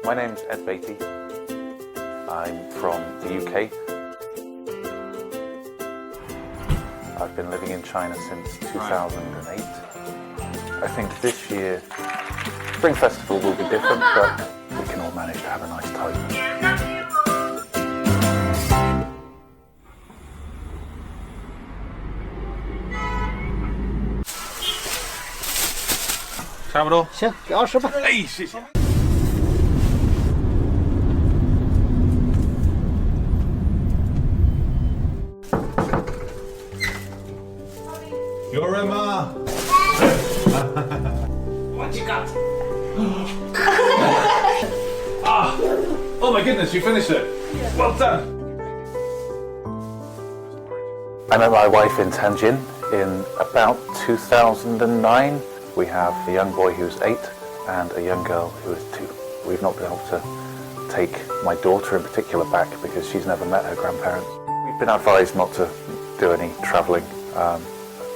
My name's Beatty. I'm from the UK. I've been living in China since 2008. I think this year Spring Festival will be different, but we can all manage to have a nice time. Chairman, 行，给20吧。哎，谢谢。Your Emma. What you got? Oh my goodness, you finished it. Well done. I met my wife in Tianjin in about 2009. We have a young boy who's 8 and a young girl who is 2. We've not been able to take my daughter in particular back because she's never met her grandparents. We've been advised not to do any travelling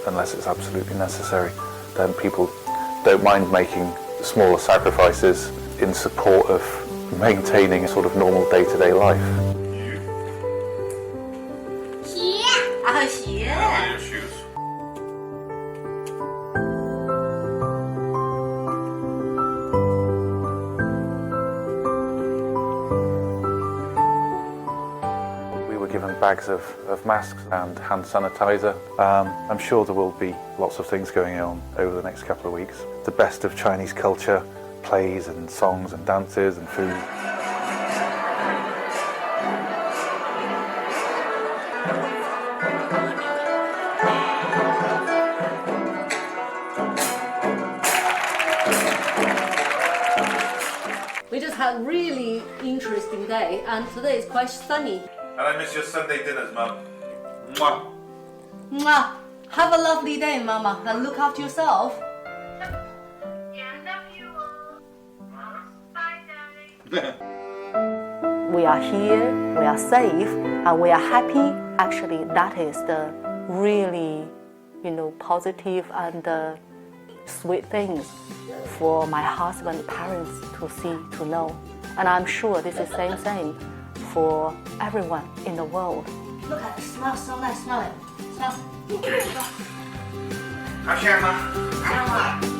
unless it's absolutely necessary. Then people don't mind making smaller sacrifices in support of maintaining a sort of normal day-to-day life. We were given bags of masks and hand sanitizer. I'm sure there will be lots of things going on over the next couple of weeks. The best of Chinese culture, plays and songs and dances and food. We just had a really interesting day, and today is quite sunny. And I miss your Sunday dinners, Mum. Mwah. Mwah. Have a lovely day, Mama, and look after yourself. We are here, we are safe, and we are happy. Actually, that is the really, positive and sweet things for my husband's parents to see, to know. And I'm sure this is the same for everyone in the world. Look at it, smells so nice, smell it. Smell. 好香吗？香啊。